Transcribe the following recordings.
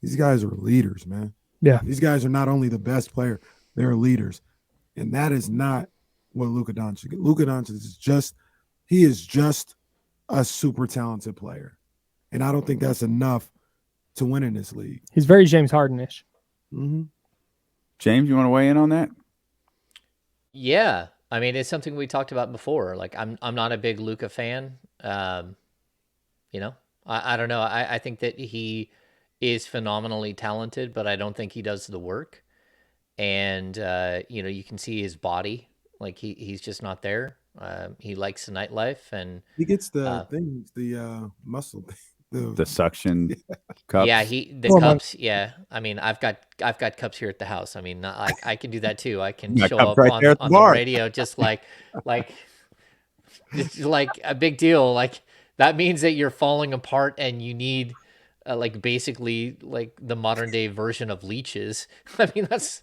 These guys are leaders, man. Yeah. These guys are not only the best player, they're leaders. And that is not what Luka Dončić. Luka Dončić is just a super talented player. And I don't think that's enough to win in this league. He's very James Harden-ish. Mm-hmm. James, you want to weigh in on that? Yeah. I mean, it's something we talked about before. Like, I'm not a big Luka fan. You know, I don't know. I think that he is phenomenally talented, but I don't think he does the work. And, you know, you can see his body. Like, he's just not there. He likes the nightlife, and he gets the muscle thing. The suction cups. Yeah, the cups. Yeah, I mean, I've got cups here at the house. I mean, I can do that too. I can show up right on the radio just like it's like a big deal. Like, that means that you're falling apart and you need like basically like the modern day version of leeches. I mean, that's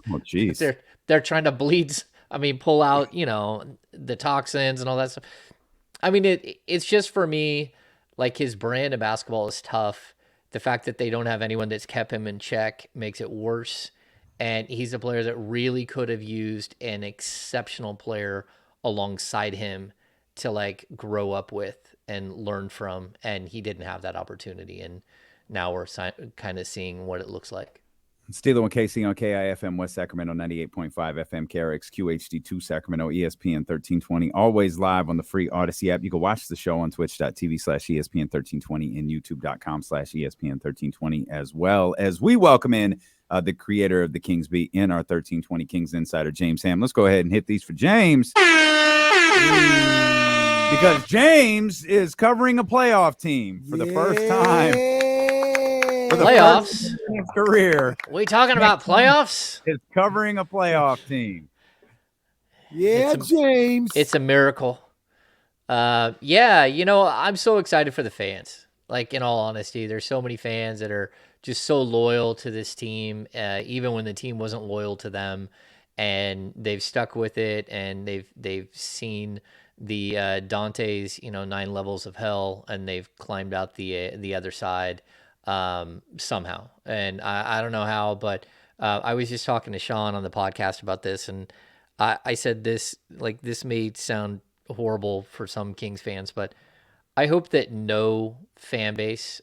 they're trying to bleed. I mean, pull out, you know, the toxins and all that stuff. I mean, it's just, for me, like, his brand of basketball is tough. The fact that they don't have anyone that's kept him in check makes it worse. And he's a player that really could have used an exceptional player alongside him to, like, grow up with and learn from. And he didn't have that opportunity. And now we're kind of seeing what it looks like. Steeler and KC on KIFM West Sacramento 98.5 FM, KRX QHD2 Sacramento, ESPN 1320, always live on the free Odyssey app. You can watch the show on twitch.tv/ESPN 1320 and youtube.com/ESPN 1320, as well as we welcome in the creator of the Kings Beat in our 1320 Kings Insider, James Ham. Let's go ahead and hit these for James, because James is covering a playoff team for the first time. Playoffs in his career. We talking about playoffs? Is covering a playoff team. Yeah, James. It's a miracle. Yeah, you know, I'm so excited for the fans. Like, in all honesty, there's so many fans that are just so loyal to this team, even when the team wasn't loyal to them, and they've stuck with it, and they've seen the Dante's, you know, 9 levels of hell, and they've climbed out the other side. Somehow. And I don't know how, but I was just talking to Sean on the podcast about this, and I said this, like, this may sound horrible for some Kings fans, but I hope that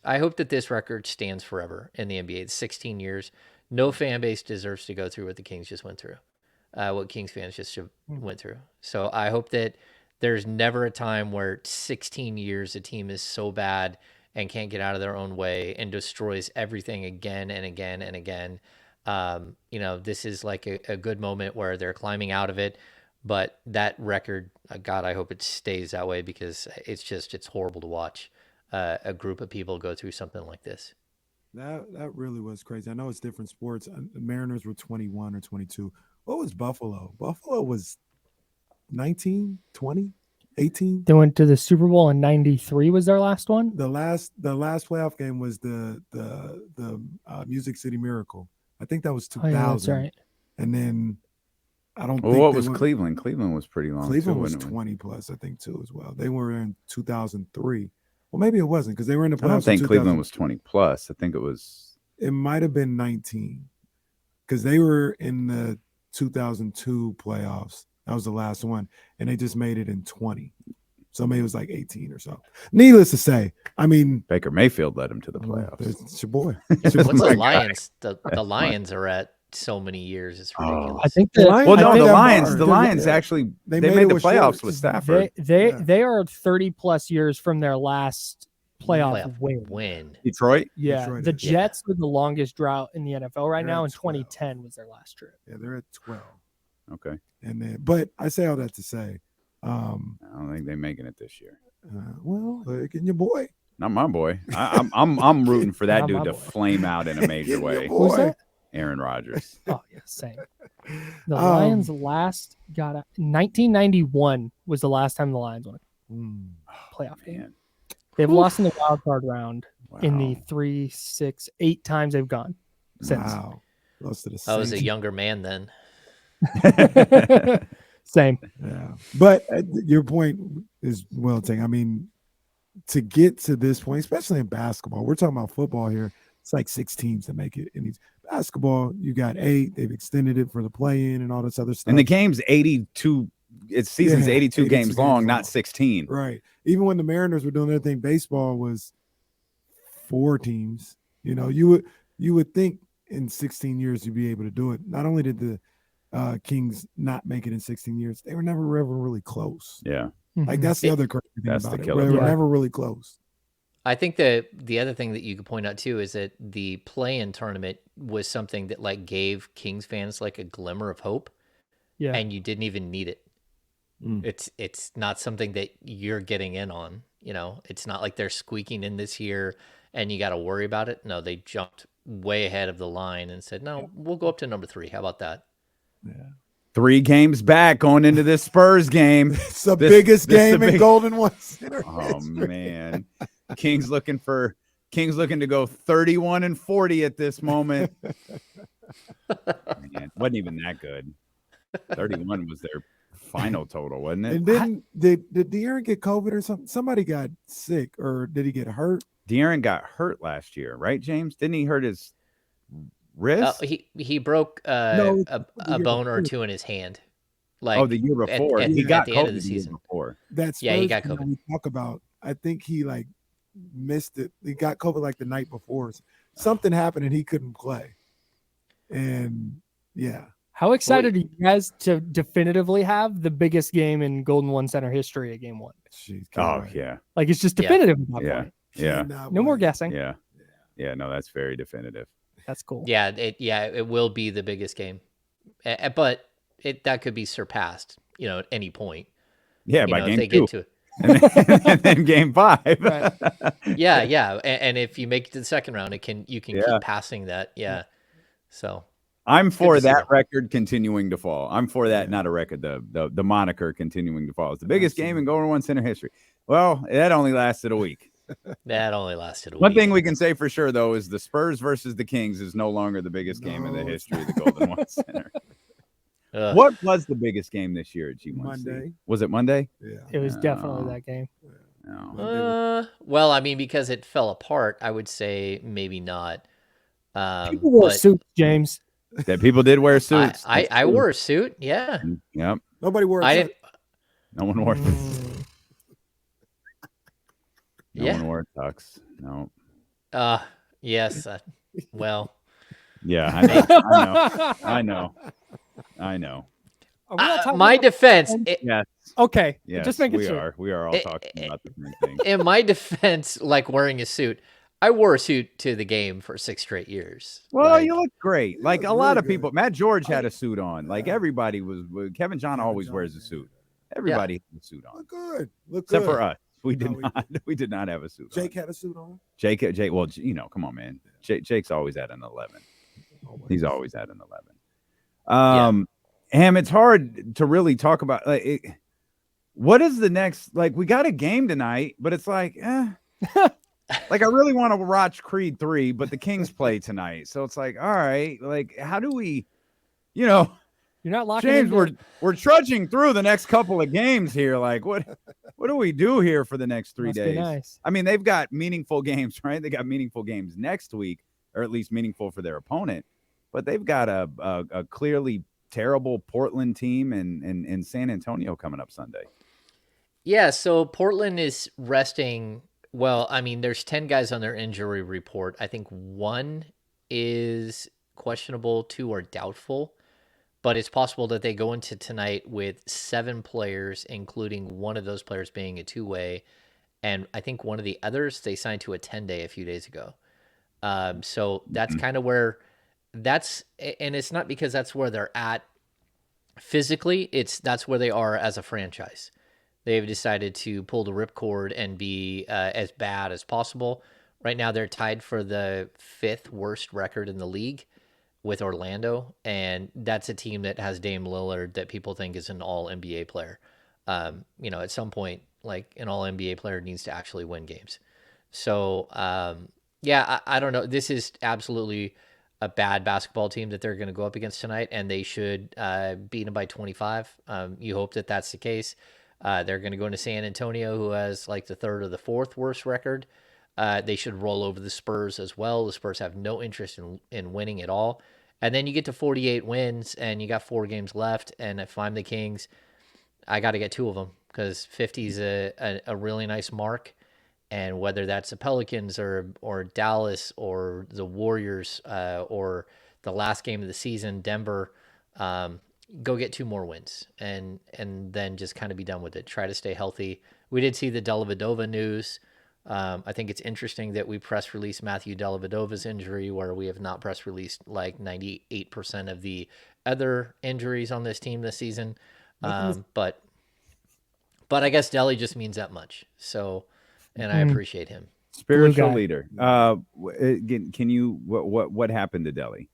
I hope that this record stands forever in the NBA. It's 16 years. No fan base deserves to go through what the Kings just went through, what Kings fans just went through. So I hope that there's never a time where 16 years a team is so bad and can't get out of their own way and destroys everything again and again and again. You know, this is like a good moment where they're climbing out of it, but that record, God, I hope it stays that way, because it's horrible to watch a group of people go through something like this. That really was crazy. I know it's different sports. The Mariners were 21 or 22. What was Buffalo? Buffalo was 19, 20? 18. They went to the Super Bowl in '93. Was their last one? The last playoff game was the Music City Miracle. I think that was 2000. Oh, yeah, that's right. And then I don't. Well, what was Cleveland? Cleveland was pretty long. Cleveland was 20 plus, I think, too, as well. They were in 2003. Well, maybe it wasn't, because they were in the playoffs. I don't think Cleveland was 20 plus. I think it was. It might have been 19, because they were in the 2002 playoffs. That was the last one, and they just made it in 20. So maybe it was like 18 or so. Needless to say, I mean, Baker Mayfield led him to the playoffs. It's your boy. What's the Lions? The Lions are at so many years. It's ridiculous. I think the Lions actually they made the playoffs with Stafford. They are 30 plus years from their last playoff win. Detroit? Yeah. Detroit the Jets with the longest drought in the NFL right now, and 2010 was their last trip. Yeah, they're at 12. Okay. And then, but I say all that to say, I don't think they're making it this year. Well, getting your boy. Not my boy. I'm rooting for that dude to flame out in a major way. Who's that? Aaron Rodgers. Oh yeah, same. The Lions last got 1991 was the last time the Lions won a playoff game. They've lost in the wild card round in the 3, 6, 8 times they've gone since. Wow. Lost to the I was a younger man then. Same. Yeah. But your point is well taken. I mean, to get to this point, especially in basketball, we're talking about football here. It's like 6 teams that make it. In these basketball, you got 8. They've extended it for the play-in and all this other stuff. And the game's 82. Its season's 82 games long, not 16. Right. Even when the Mariners were doing their thing, baseball was 4 teams. You know, you would think in 16 years you'd be able to do it. Not only did the Kings not make it in 16 years, they were never ever really close. Yeah. Like that's the other crazy thing about it. They were never really close. I think the other thing that you could point out too is that the play-in tournament was something that like gave Kings fans like a glimmer of hope. Yeah. And you didn't even need it. It's not something that you're getting in on. You know, it's not like they're squeaking in this year and you got to worry about it. No, they jumped way ahead of the line and said, no, we'll go up to number 3. How about that? Yeah. 3 games back going into this Spurs game. It's the biggest game in Golden One Center. Oh man. Kings looking to go 31-40 at this moment. Man, wasn't even that good. 31 was their final total, wasn't it? And then did De'Aaron get COVID or something? Somebody got sick, or did he get hurt? De'Aaron got hurt last year, right, James? Didn't he hurt his wrist? He broke a bone or 2 in his hand. Like the year before. He got the COVID end of the year season. Before. He got COVID. We talk about. I think he like missed it. He got COVID like the night before. Something happened and he couldn't play. And yeah. How excited are you guys to definitively have the biggest game in Golden One Center history at Game 1? Jeez, yeah. Like it's just definitive at that point. Yeah. No more guessing. Yeah. No, that's very definitive. That's cool. Yeah, it will be the biggest game, but that could be surpassed, you know, at any point. Yeah, by game 2. Get to it. and then game 5. Right. Yeah, and if you make it to the second round, you can keep passing that. Yeah. So I'm for that record continuing to fall. I'm for that, not a record, the moniker continuing to fall. It's the biggest game in Golden One Center history. Well, that only lasted a week. One thing we can say for sure, though, is the Spurs versus the Kings is no longer the biggest game in the history of the Golden One Center. What was the biggest game this year at G1C? Monday. Was it Monday? Yeah. It was definitely that game. No. Well, I mean, because it fell apart, I would say maybe not. People wore suits, James. That people did wear suits. I wore a suit. Yeah. Yep. Nobody wore a suit. No one wore No Yeah. one wore tux. No. Yes. Well. Yeah, I know. My defense. Yes. Okay. Yes, just making sure. We are all talking about the same thing. In my defense, like wearing a suit, I wore a suit to the game for 6 straight years. Well, you look great. Like a lot of people. Matt George had a suit on. Like everybody was. Kevin John always wears a suit. Everybody had a suit on. Look good. Except for us. We did not. We did not have a suit. Jake had a suit on. Jake. Well, you know, come on, man. Jake's always at an 11. He's always at an 11. Ham, it's hard to really talk about. Like, what is the next? Like, we got a game tonight, but it's like, like I really want to watch Creed 3, but the Kings play tonight, so it's like, all right, like, how do we, you know? You're not locking James, we're trudging through the next couple of games here. Like, what do we do here for the next 3 days? Nice. I mean, they've got meaningful games, right? They got meaningful games next week, or at least meaningful for their opponent. But they've got a clearly terrible Portland team and San Antonio coming up Sunday. Yeah, so Portland is resting. Well, I mean, there's 10 guys on their injury report. I think 1 is questionable, 2 are doubtful. But it's possible that they go into tonight with 7 players, including one of those players being a 2-way. And I think one of the others they signed to a 10-day a few days ago. So that's kind of where and it's not because that's where they're at physically. That's where they are as a franchise. They've decided to pull the ripcord and be as bad as possible. Right now, they're tied for the 5th worst record in the league with Orlando, and that's a team that has Dame Lillard that people think is an all-NBA player. You know, at some point, like an all-NBA player needs to actually win games. So, I don't know. This is absolutely a bad basketball team that they're going to go up against tonight, and they should beat them by 25. You hope that that's the case. They're going to go into San Antonio, who has like the 3rd or the 4th worst record. They should roll over the Spurs as well. The Spurs have no interest in winning at all. And then you get to 48 wins and you got 4 games left. And if I'm the Kings, I got to get 2 of them because 50 is a really nice mark. And whether that's the Pelicans or Dallas or the Warriors or the last game of the season, Denver, go get 2 more wins and then just kind of be done with it. Try to stay healthy. We did see the Dellavedova news. I think it's interesting that we press released Matthew Dellavedova's injury, where we have not press released like 98% of the other injuries on this team this season. But I guess Delly just means that much. So, and I appreciate him. Spiritual leader. Can you what happened to Delly?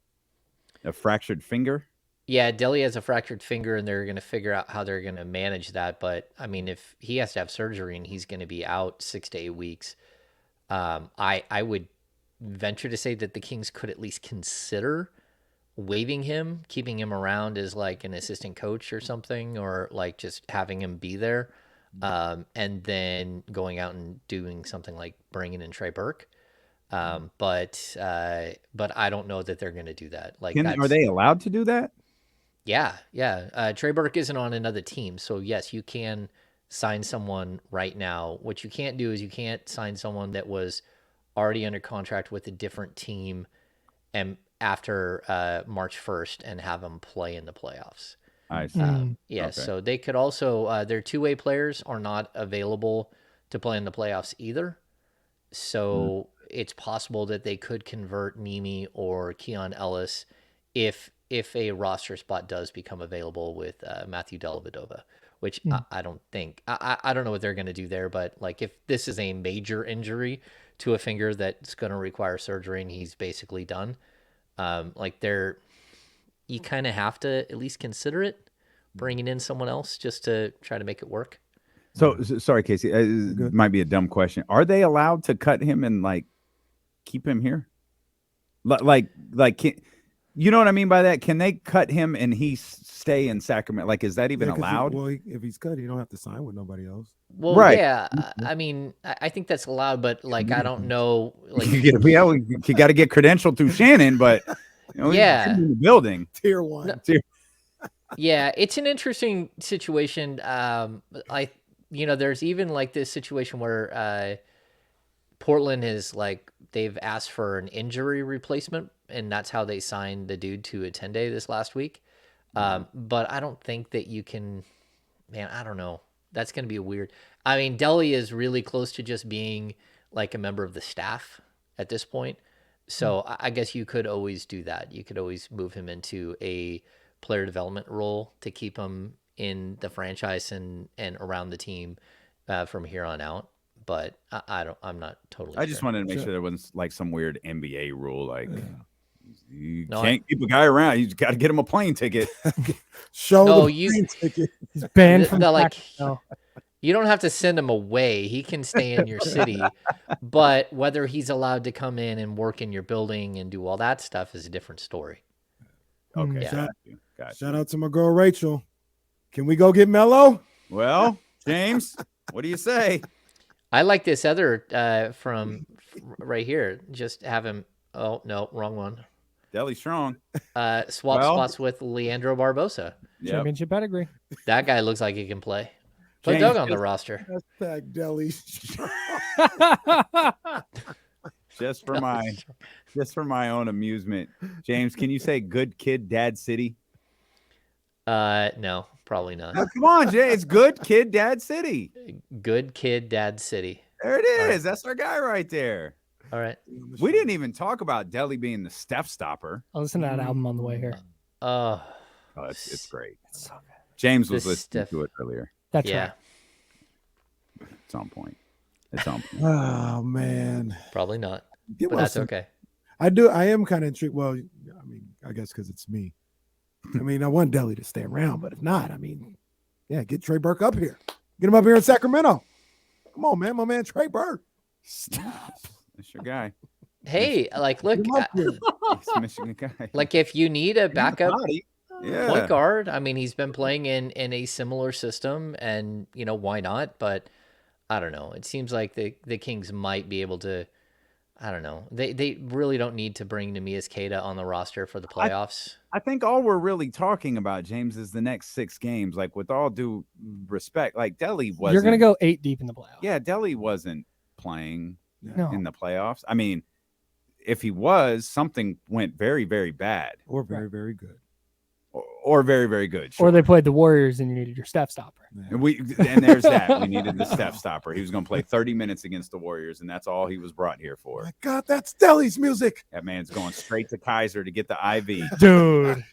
A fractured finger? Yeah, Delly has a fractured finger, and they're going to figure out how they're going to manage that. But I mean, if he has to have surgery and he's going to be out 6 to 8 weeks, I would venture to say that the Kings could at least consider waiving him, keeping him around as like an assistant coach or something, or like just having him be there, and then going out and doing something like bringing in Trey Burke. But I don't know that they're going to do that. Like, are they allowed to do that? Yeah. Trey Burke isn't on another team, so yes, you can sign someone right now. What you can't do is you can't sign someone that was already under contract with a different team and after March 1st and have them play in the playoffs. I see. Okay. So they could also their 2-way players are not available to play in the playoffs either. So it's possible that they could convert Nimi or Keon Ellis if a roster spot does become available with Matthew Dellavedova, which I don't think. I don't know what they're going to do there, but like if this is a major injury to a finger that's going to require surgery and he's basically done, you kind of have to at least consider it, bringing in someone else just to try to make it work. So sorry, Casey. It might be a dumb question. Are they allowed to cut him and like keep him here? You know what I mean by that? Can they cut him and he stay in Sacramento? Like, is that even allowed? If he's cut, you don't have to sign with nobody else. Well, right. Yeah. I mean, I think that's allowed, but like, I don't know. Like, you got to get credentialed through Shannon, but yeah, in the building, tier 1. Yeah, it's an interesting situation. There's even like this situation where Portland is like they've asked for an injury replacement, and that's how they signed the dude to a 10-day this last week. But I don't think that you can. Man, I don't know. That's going to be weird. I mean, Delly is really close to just being like a member of the staff at this point. So I guess you could always do that. You could always move him into a player development role to keep him in the franchise and around the team from here on out. But I'm not totally I just sure. wanted to make sure there wasn't like some weird NBA rule. Like you can't keep a guy around. You just got to get him a plane ticket. Plane ticket. He's banned from you don't have to send him away. He can stay in your city. But whether he's allowed to come in and work in your building and do all that stuff is a different story. Okay. Yeah. Gotcha. Shout out to my girl Rachel. Can we go get Melo? Well, James, what do you say? I like this other from right here. Just have him. Oh, no, wrong one. Delly Strong. Swap spots with Leandro Barbosa. Yep. Championship pedigree. That guy looks like he can play. Put Doug on the roster. Hashtag Delly. Just for my own amusement. James, can you say good kid, dad city? No, probably not. Oh, come on, Jay. It's good kid, dad city. Good kid, dad city. There it is. Right. That's our guy right there. All right. We didn't even talk about Delly being the step stopper. I'll listen to that album on the way here. Oh, it's great. It's so good. James was listening to it earlier. That's right. It's on point. It's on point. Oh man. Probably not. But that's okay. I am kind of intrigued. Well, I mean, I guess because it's me. I mean, I want Delly to stay around, but if not, I mean, yeah, get Trey Burke up here. Get him up here in Sacramento. Come on, man. My man Trey Burke. Stop. That's your guy. Hey, like, look, He's a Michigan guy. like if you need a backup point guard, I mean, he's been playing in a similar system, and why not? But I don't know. It seems like the Kings might be able to. I don't know. They really don't need to bring Nemias Queta on the roster for the playoffs. I think all we're really talking about, James, is the next 6 games. Like, with all due respect, like Delhi wasn't. You're going to go 8 deep in the playoffs. Yeah, Delhi wasn't playing No. in the playoffs. I mean, if he was, something went very, very bad. Or very, very good. Or very, very good. Sure. Or they played the Warriors and you needed your Steph stopper. Yeah. And there's that. We needed the Steph stopper. He was going to play 30 minutes against the Warriors, and that's all he was brought here for. My God, that's Delhi's music. That man's going straight to Kaiser to get the IV. Dude.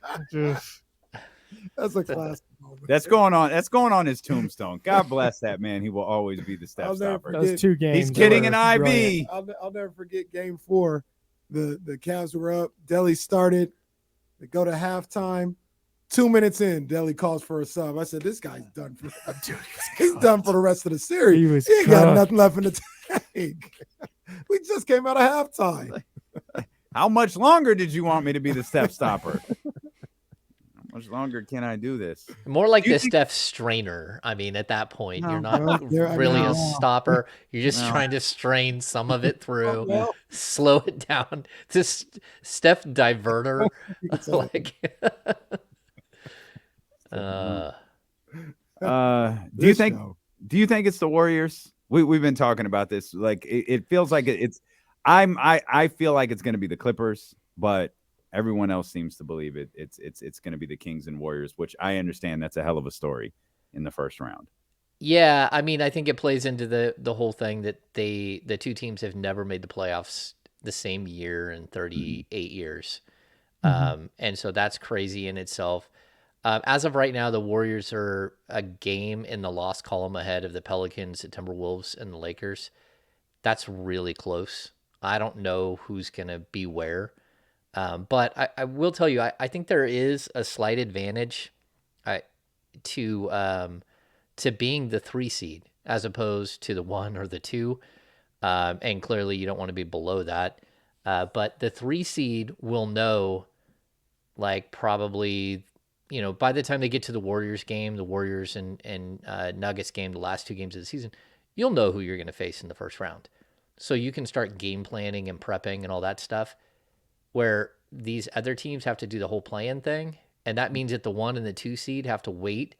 That's a classic moment. That's going on his tombstone. God bless that man. He will always be the Steph I'll never stopper. forget. Those 2 games. He's getting an were IV. brilliant. I'll never forget game 4. The Cavs were up. Delhi started. They go to halftime. 2 minutes in, Delhi calls for a sub. I said, this guy's done for he's done for the rest of the series. He ain't got nothing left in the tank. We just came out of halftime. How much longer did you want me to be the Steph stopper? How much longer can I do this? More like the Steph strainer. I mean, at that point, No. you're not Well, really no. a stopper. You're just No. trying to strain some of it through, Well, slow it down. This Steph diverter, you could say that. Do you think it's the Warriors? We've been talking about this. Like, it feels like it's I feel like it's going to be the Clippers, but everyone else seems to believe it's going to be the Kings and Warriors, which I understand that's a hell of a story in the first round. Yeah, I mean, I think it plays into the whole thing that the 2 teams have never made the playoffs the same year in 38 years. And so that's crazy in itself. As of right now, the Warriors are a game in the loss column ahead of the Pelicans, the Timberwolves, and the Lakers. That's really close. I don't know who's going to be where. But I will tell you, I think there is a slight advantage to being the 3 seed as opposed to the 1 or the 2. And clearly you don't want to be below that. But the 3 seed will know, like, probably, by the time they get to the Warriors game, the Warriors and Nuggets game, the last 2 games of the season, you'll know who you're going to face in the first round. So you can start game planning and prepping and all that stuff, where these other teams have to do the whole play-in thing. And that means that the 1 and the 2 seed have to wait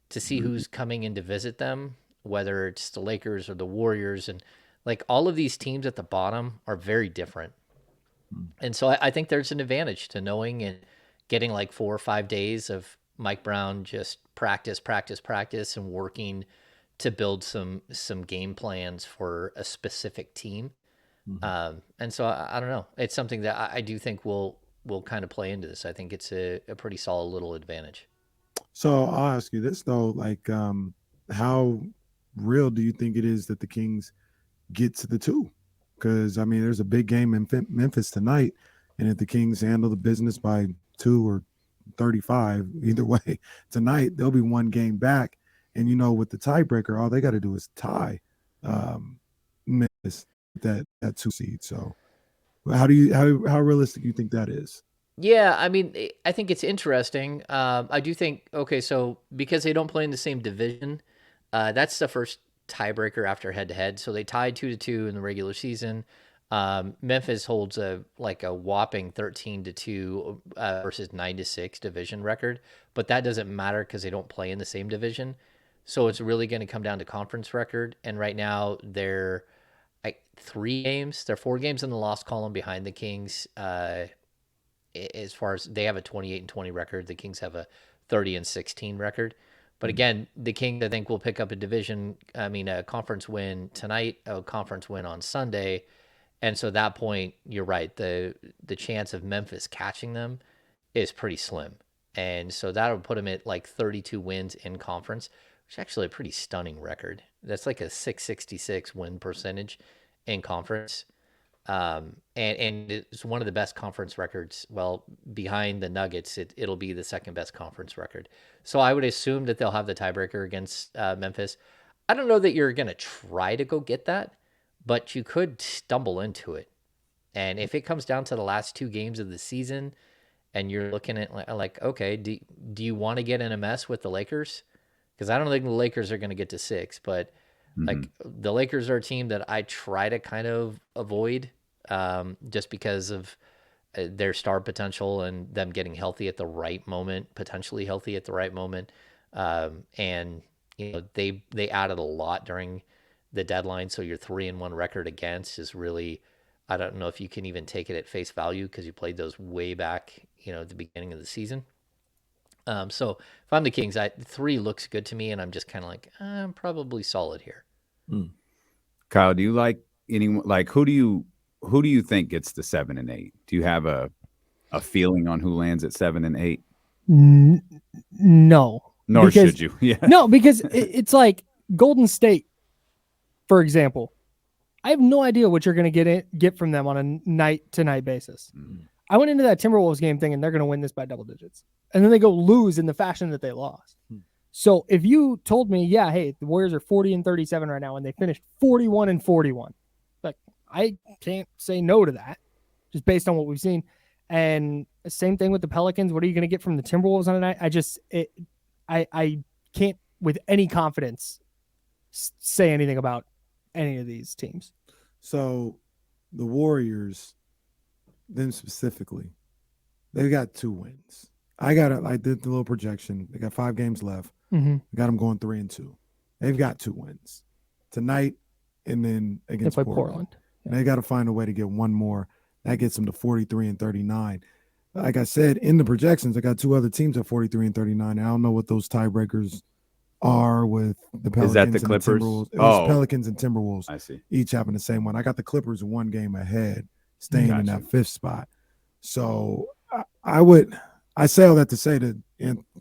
to see who's coming in to visit them, whether it's the Lakers or the Warriors. And like, all of these teams at the bottom are very different. And so I think there's an advantage to knowing and getting like 4 or 5 days of Mike Brown just practice and working to build some game plans for a specific team. And so I don't know. It's something that I do think will kind of play into this. I think it's a pretty solid little advantage. So I'll ask you this though, like, how real do you think it is that the Kings get to the 2? Because I mean, there's a big game in Memphis tonight, and if the Kings handle the business by 2 or 35, either way, tonight they'll be 1 game back. And with the tiebreaker, all they got to do is tie Memphis that 2 seed. So, how realistic do you think that is? Yeah, I mean, I think it's interesting. I do think, okay, so because they don't play in the same division, that's the first tiebreaker after head-to-head. So they tied 2-2 in the regular season. Memphis holds a whopping 13-2 versus 9-6 division record, but that doesn't matter because they don't play in the same division. So it's really going to come down to conference record. And right now they're 3 games. They're 4 games in the loss column behind the Kings. As far as they have a 28-20 record, the Kings have a 30-16 record. But again, the Kings, I think, will pick up a conference win tonight, a conference win on Sunday. And so at that point, you're right. The chance of Memphis catching them is pretty slim. And so that would put them at like 32 wins in conference, which is actually a pretty stunning record. That's like a 666 win percentage in conference. And it's one of the best conference records. Well, behind the Nuggets, it'll be the second best conference record. So I would assume that they'll have the tiebreaker against Memphis. I don't know that you're going to try to go get that, but you could stumble into it. And if it comes down to the last 2 games of the season and you're looking at like, okay, do you want to get in a mess with the Lakers? Because I don't think the Lakers are going to get to 6, but Like the Lakers are a team that I try to kind of avoid just because of their star potential and them getting healthy at the right moment, potentially healthy at the right moment. And they added a lot during the deadline, so your 3-1 record against is really, I don't know if you can even take it at face value because you played those way back, at the beginning of the season. So if I'm the Kings, 3 looks good to me, and I'm just kind of like, I'm probably solid here. Kyle, do you like anyone? Like, who do you think gets the 7 and 8? Do you have a feeling on who lands at 7 and 8? No. Nor should you. Yeah. No, because it's like Golden State, for example. I have no idea what you're going to get from them on a night-to-night basis. I went into that Timberwolves game thinking they're going to win this by double digits. And then they go lose in the fashion that they lost. So if you told me, yeah, hey, the Warriors are 40-37 right now, and they finished 41-41, like I can't say no to that, just based on what we've seen. And same thing with the Pelicans. What are you going to get from the Timberwolves on a night? I can't with any confidence say anything about any of these teams. So the Warriors, them specifically, they've got 2 wins. I did the little projection. They got 5 games left. I got them going 3-2. They've got 2 wins tonight, and then against Portland. Yeah. And they got to find a way to get one more. That gets them to 43-39. Like I said, in the projections, I got 2 other teams at 43-39. I don't know what those tiebreakers are with the Pelicans. Is that the and Clippers? The Timberwolves. It was Pelicans and Timberwolves. I see. Each having the same one. I got the Clippers 1 game ahead, staying in that 5th spot. So I say all that to say to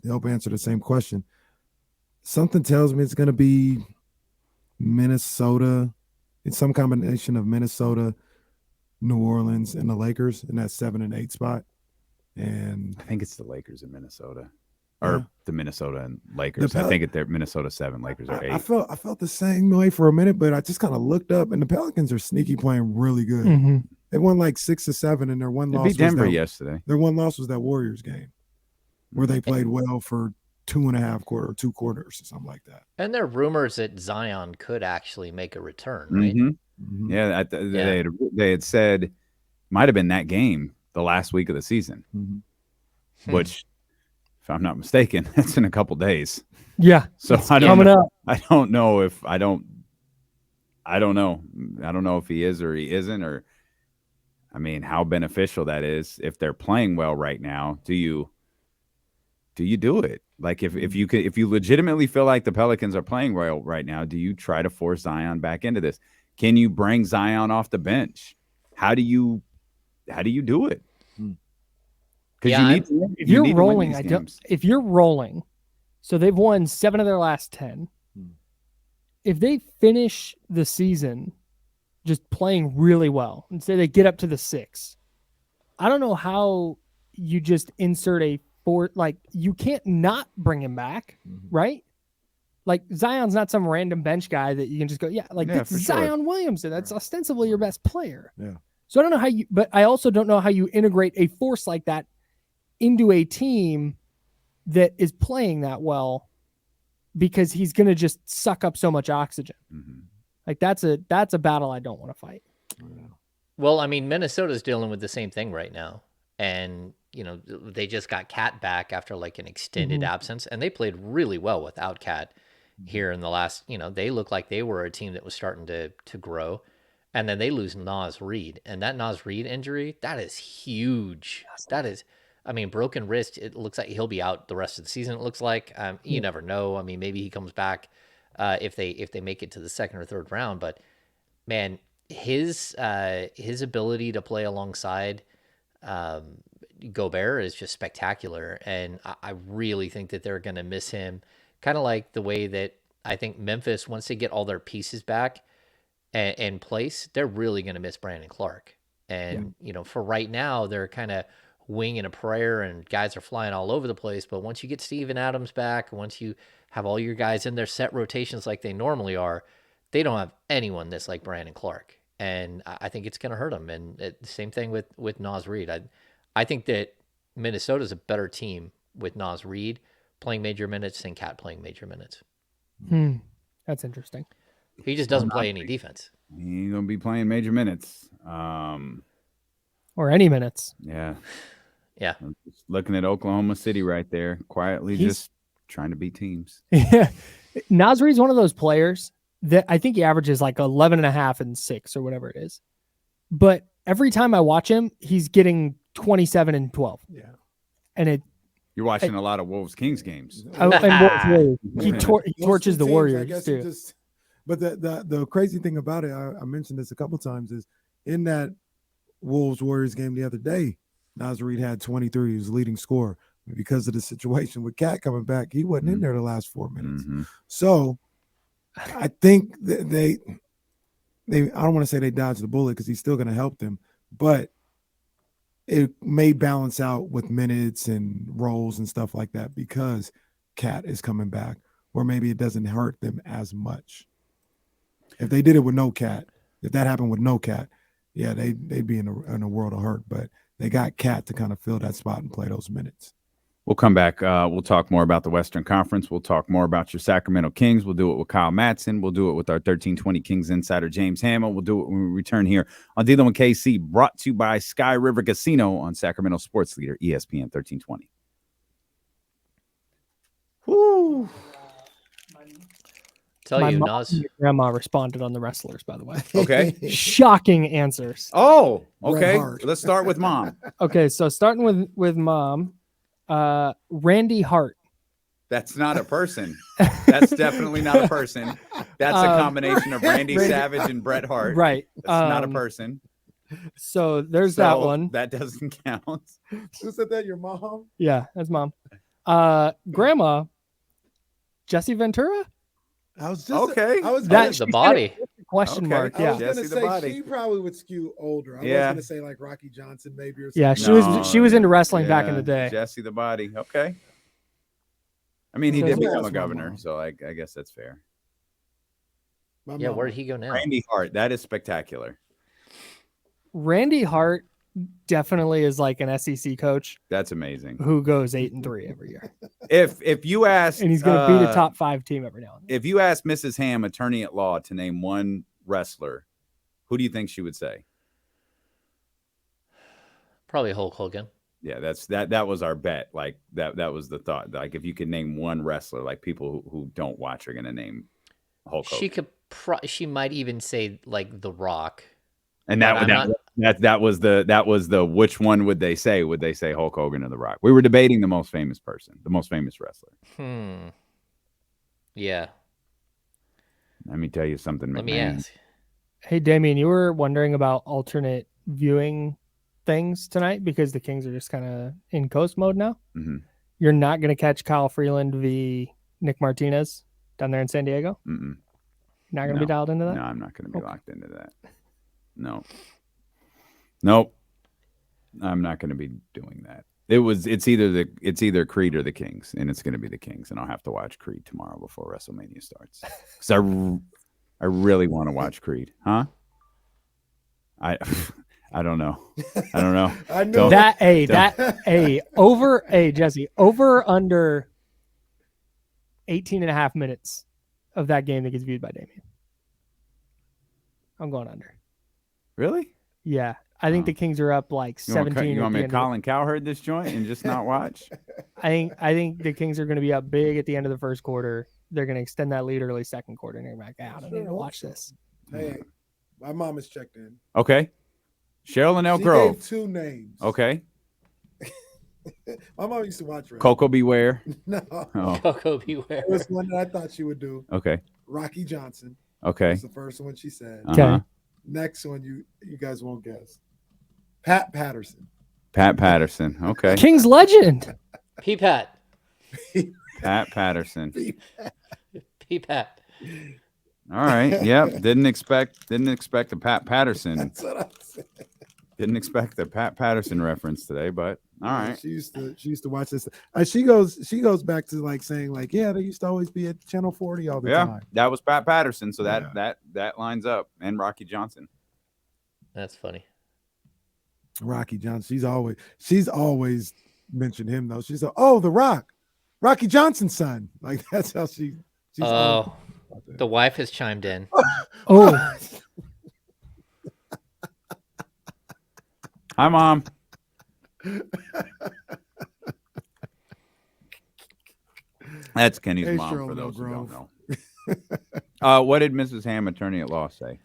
help answer the same question. Something tells me it's going to be Minnesota. It's some combination of Minnesota, New Orleans, and the Lakers in that 7 and 8 spot. And I think it's the Lakers in Minnesota, or the Minnesota and Lakers. I think they're Minnesota 7, Lakers are 8. I felt the same way for a minute, but I just kind of looked up, and the Pelicans are sneaky playing really good. They won like 6 or 7, and their one loss beat Denver yesterday. Their one loss was that Warriors game, where they played well for 2 quarters or something like that. And there are rumors that Zion could actually make a return, right? Yeah, they had said might have been that game the last week of the season, which, if I'm not mistaken, that's in a couple days. Yeah. So I don't know. I don't know if I don't know if he is or he isn't, or I mean, how beneficial that is if they're playing well right now. Do you do it? Like if you legitimately feel like the Pelicans are playing well right now, do you try to force Zion back into this? Can you bring Zion off the bench? How do you do it? Because if you're rolling, if you're rolling, so they've won 7 of their last 10. If they finish the season just playing really well and say they get up to the 6, I don't know how you just insert you can't not bring him back, right? Like Zion's not some random bench guy that you can just go, that's Zion Williamson. That's ostensibly your best player. Yeah. So I don't know but I also don't know how you integrate a force like that into a team that is playing that well, because he's going to just suck up so much oxygen. Like that's a battle I don't want to fight. Well, I mean, Minnesota's dealing with the same thing right now. And, they just got Cat back after like an extended absence, and they played really well without Cat here in the last, they looked like they were a team that was starting to grow. And then they lose Naz Reid, and that Naz Reid injury, that is huge. That is, I mean, broken wrist. It looks like he'll be out the rest of the season. It looks like, you never know. I mean, maybe he comes back if they make it to the 2nd or 3rd round, but man, his ability to play alongside Gobert is just spectacular, and I really think that they're going to miss him, kind of like the way that I think Memphis, once they get all their pieces back in place, they're really going to miss Brandon Clark. And for right now, they're kind of winging a prayer, and guys are flying all over the place. But once you get Steven Adams back, once you have all your guys in their set rotations like they normally are, they don't have anyone that's like Brandon Clark. And I think it's going to hurt them. And the same thing with Naz Reid. I think that Minnesota's a better team with Naz Reid playing major minutes than Cat playing major minutes. That's interesting. He just doesn't play any defense. He ain't gonna be playing major minutes. Or any minutes. Yeah. Yeah. I'm just looking at Oklahoma City right there, quietly just trying to beat teams. Yeah. Nasri's one of those players that I think he averages like 11.5 and 6 or whatever it is. But every time I watch him, he's getting 27 and 12. Yeah. And You're watching a lot of Wolves Kings games. he torches the Warriors too. But the crazy thing about it, I mentioned this a couple times, is in that Wolves Warriors game the other day, Naz Reid had 23. He was leading scorer. Because of the situation with Cat coming back, he wasn't in there the last 4 minutes. Mm-hmm. So I think they I don't want to say they dodged the bullet because he's still going to help them, but it may balance out with minutes and roles and stuff like that because Cat is coming back, or maybe it doesn't hurt them as much. If they did it with no Cat, if that happened with no Cat, yeah, they'd be in a world of hurt. But they got Cat to kind of fill that spot and play those minutes. We'll come back. We'll talk more about the Western Conference. We'll talk more about your Sacramento Kings. We'll do it with Kyle Matson. We'll do it with our 1320 Kings insider, James Hamill. We'll do it when we return here on Dealing with KC, brought to you by Sky River Casino on Sacramento Sports Leader, ESPN 1320. Woo. My Nas. mom and grandma responded on the wrestlers, by the way. Okay. Shocking answers. Oh, okay. Red Hart. Let's start with Mom. Okay, so starting with Mom, Randy Hart. That's not a person. That's definitely not a person. That's a combination of Randy Savage and Bret Hart. Right. That's not a person. So there's that one. That doesn't count. Who said that? Your mom? Yeah, that's Mom. Grandma, Jesse Ventura? I was just Okay. That's the body. Question Okay. mark. I Yeah. was going to Jesse the Body. say she probably would skew older. I was Yeah. going to say like Rocky Johnson maybe or something. Yeah, she was into wrestling back in the day. Jesse the Body. Okay. I mean, he So did that's become my a governor, mom. so I guess that's fair. My Yeah, mom. where did he go now? Randy Hart. That is spectacular. Randy Hart definitely is like an SEC coach That's amazing. who goes 8-3 every year. If you ask, And he's going to beat a top 5 team every now and then. if you ask Mrs. Ham, attorney at law, to name one wrestler, who do you think she would say? Probably Hulk Hogan. Yeah, that was our bet. Like that was the thought. Like if you could name one wrestler, like people who don't watch are going to name Hulk Hogan. She could. She might even say like The Rock. And But that was the which one would they say? Would they say Hulk Hogan or The Rock? We were debating the most famous person, the most famous wrestler. Yeah. Let me tell you something. Let me McMahon. ask. Hey, Damien, you were wondering about alternate viewing things tonight because the Kings are just kind of in coast mode now. Mm-hmm. You're not going to catch Kyle Freeland v. Nick Martinez down there in San Diego? Mm-mm. Not going to be dialed into that? No, I'm not going to be locked into that. No. Nope. I'm not going to be doing that. It's either Creed or the Kings, and it's going to be the Kings, and I'll have to watch Creed tomorrow before WrestleMania starts because I really want to watch Creed, huh? I don't know. I know Jesse, over under 18.5 minutes of that game that gets viewed by Damien. I'm going under. Really? Yeah. I think the Kings are up like 17. You want me to Colin Cowherd this joint and just not watch? I think the Kings are going to be up big at the end of the first quarter. They're going to extend that lead early second quarter, and they're back out. I need to watch this. Hey, my mom is checked in. Okay. Cheryl and Elk She Grove. gave 2 names. Okay. My mom used to watch wrestling. Coco Beware. No. Oh. Coco Beware. There was one that I thought she would do. Okay. Rocky Johnson. Okay. That's the first one she said. Uh-huh. Next one you guys won't guess. Pat Patterson. Pat Patterson. Okay. Kings legend. P-Pat. Pat Patterson. P-Pat. All right. Yep. Didn't expect a Pat Patterson. That's what I said. Didn't expect the Pat Patterson reference today, but all right. She used to watch this. She goes back to like saying like, yeah, they used to always be at Channel 40 all the time. That was Pat Patterson, so that lines up, and Rocky Johnson. That's funny. Rocky Johnson. She's always mentioned him though. She's like, oh, The Rock, Rocky Johnson's son. Like that's how she's. about that. The wife has chimed in. Oh, Hi, Mom. That's Kenny's Hey, mom, Cheryl for those who don't Milgrove. know. What did Mrs. Ham, attorney at law, say?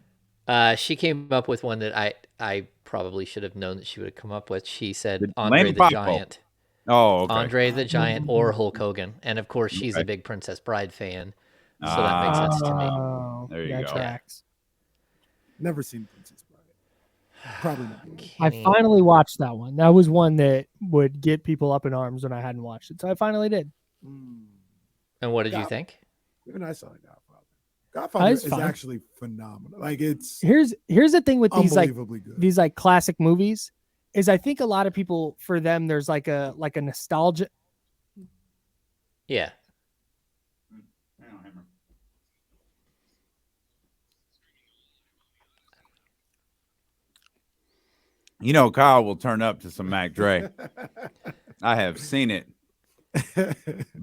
She came up with one that I probably should have known that she would have come up with. She said The Andre Lame the Popo. Giant. Oh, okay. Andre the Giant or Hulk Hogan. And of course, she's Okay. a big Princess Bride fan. So that makes sense to me. oh, There you that go. tracks. Never seen Princess Bride. Probably not. I Kenny. finally watched that one. That was one that would get people up in arms when I hadn't watched it. So I finally did. And what did you God. think? Even I saw Godfather. Godfather It's is fine. actually phenomenal. Like, it's Here's the thing with unbelievably good. these like classic movies is I think a lot of people, for them, there's like a nostalgia. Yeah. You know, Kyle will turn up to some Mac Dre. I have seen it.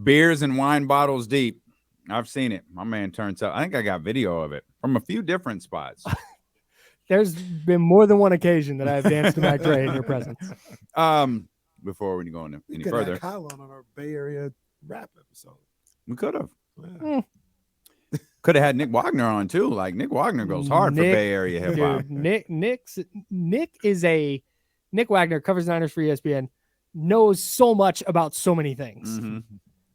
Beers and wine bottles deep. I've seen it. My man turns up. I think I got video of it from a few different spots. There's been more than one occasion that I've danced to Mac Dre in your presence. Before we go any We could further, have Kyle on our Bay Area rap episode. we could have. Yeah. Could have had Nick Wagner on too. Like Nick Wagner goes hard for Nick- Bay Area hip hop. Dude, Nick Wagner covers Niners for ESPN, knows so much about so many things. Mhm.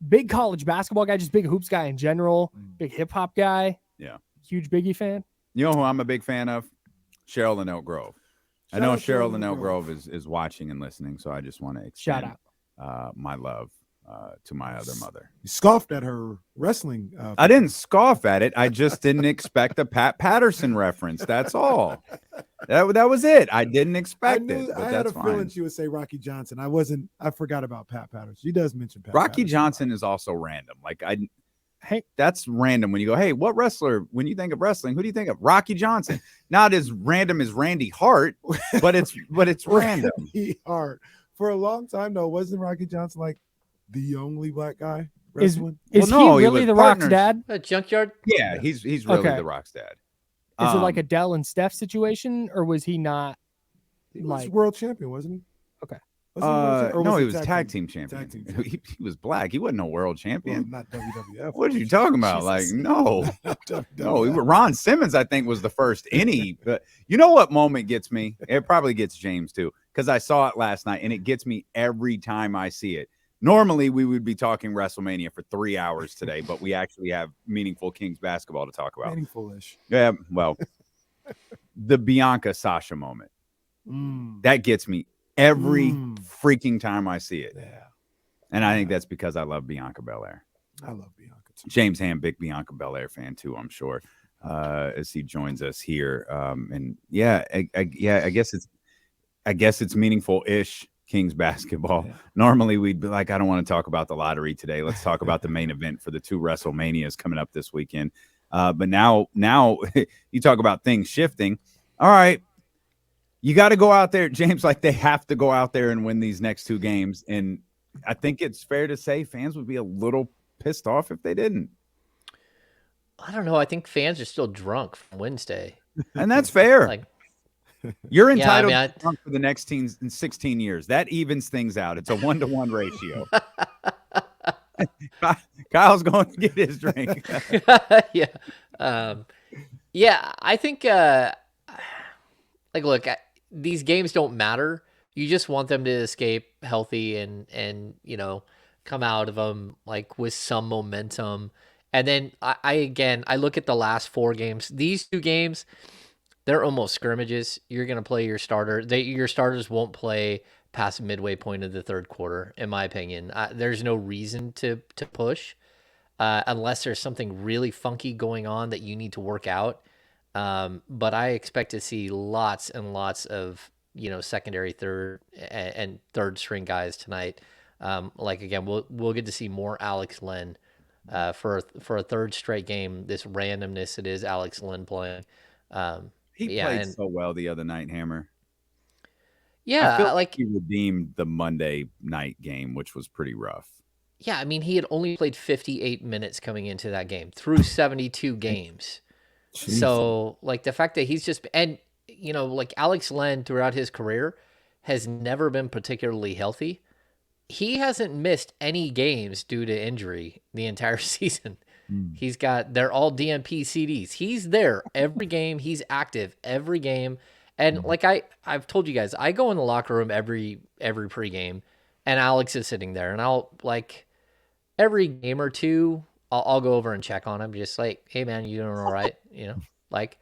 Big college basketball guy, just big hoops guy in general, big hip hop guy. Yeah. Huge Biggie fan. You know who I'm a big fan of? Cheryl in Elk Grove. I Shout know out to Cheryl in Elk Grove is watching and listening, so I just want to Shout extend my love to my other mother. You scoffed at her wrestling. I didn't scoff at it. I just didn't expect a Pat Patterson reference. That's all. That was it. I didn't expect it, but I had that's a feeling fine. she would say Rocky Johnson. I forgot about Pat Patterson. She does mention Pat Rocky Patterson. Johnson is also random. Like Hey, that's random when you go, hey, what wrestler? When you think of wrestling, who do you think of? Rocky Johnson. Not as random as Randy Hart, but it's random. Randy Hart. For a long time though, wasn't Rocky Johnson like the only black guy Is wrestling? is no, he he really was the Rock's partners. dad? A junkyard? Yeah, he's really Okay. the Rock's dad. Is it like a Dell and Steph situation, or was he not? He was Like- world champion, wasn't he? Okay. Wasn't he world champion? Or no, he it was tag team champion. Tag team champion. He was black. He wasn't no world Well, champion. not WWF. What are you talking about? Like, Jesus. no. Not WWF. No, Ron Simmons, I think, was the first any. But you know what moment gets me? It probably gets James too, because I saw it last night, and it gets me every time I see it. Normally, we would be talking WrestleMania for 3 hours today, but we actually have meaningful Kings basketball to talk about. Meaningful-ish. Yeah, well, the Bianca Sasha moment that gets me every freaking time I see it, Yeah, and I think that's because I love Bianca Belair. I love Bianca too. James Ham, big Bianca Belair fan too, I'm sure, as he joins us here. And yeah, I guess it's meaningful-ish Kings basketball. Yeah. Normally we'd be like, I don't want to talk about the lottery today. Let's talk about the main event for the 2 WrestleManias coming up this weekend. But now you talk about things shifting. All right, you got to go out there, James. Like they have to go out there and win these next 2 games, and I think it's fair to say fans would be a little pissed off if they didn't. I don't know. I think fans are still drunk from Wednesday. And that's fair. Like, You're Yeah, I entitled mean, to drunk for the next 16 years. That evens things out. It's a 1-to-1 ratio. Kyle's going to get his drink. yeah. Yeah, I think look, these games don't matter. You just want them to escape healthy and come out of them like with some momentum. And then I look at the last 4 games. These 2 games, they're almost scrimmages. You're going to play your starter. Your starters won't play past midway point of the 3rd quarter, in my opinion. There's no reason to push unless there's something really funky going on that you need to work out. But I expect to see lots and lots of secondary, third, and third string guys tonight. Again, we'll get to see more Alex Len for a 3rd straight game. This randomness it is Alex Len playing. He played so well the other night, Hammer. Yeah, I feel like he redeemed the Monday night game, which was pretty rough. Yeah, I mean, he had only played 58 minutes coming into that game through 72 games. Jeez. So, like, the fact that he's just, and, you know, like Alex Len throughout his career has never been particularly healthy. He hasn't missed any games due to injury the entire season. They're all DNP CDs. He's there every game. He's active every game. And like I've told you guys, I go in the locker room every pregame, and Alex is sitting there, and I'll like every game or two, I'll go over and check on him, just like, hey man, you doing all right? You know, like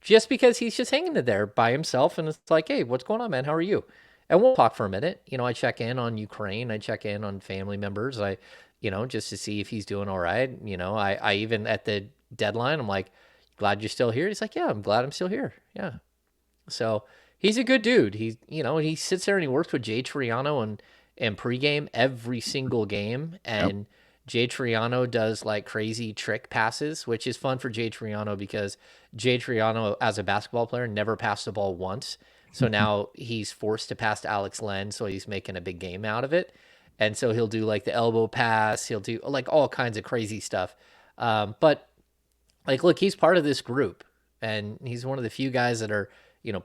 just because he's just hanging there by himself, and it's like, hey, what's going on, man? How are you? And we'll talk for a minute. You know, I check in on Ukraine. I check in on family members. Just to see if he's doing all right. You know, I even at the deadline, I'm like, glad you're still here. He's like, yeah, I'm glad I'm still here. Yeah. So he's a good dude. He sits there and he works with Jay Triano and pregame every single game. And Jay Triano does like crazy trick passes, which is fun for Jay Triano because Jay Triano, as a basketball player, never passed the ball once. So now he's forced to pass to Alex Len. So he's making a big game out of it. And so he'll do like the elbow pass. He'll do like all kinds of crazy stuff. But like, look, he's part of this group, and he's one of the few guys that are,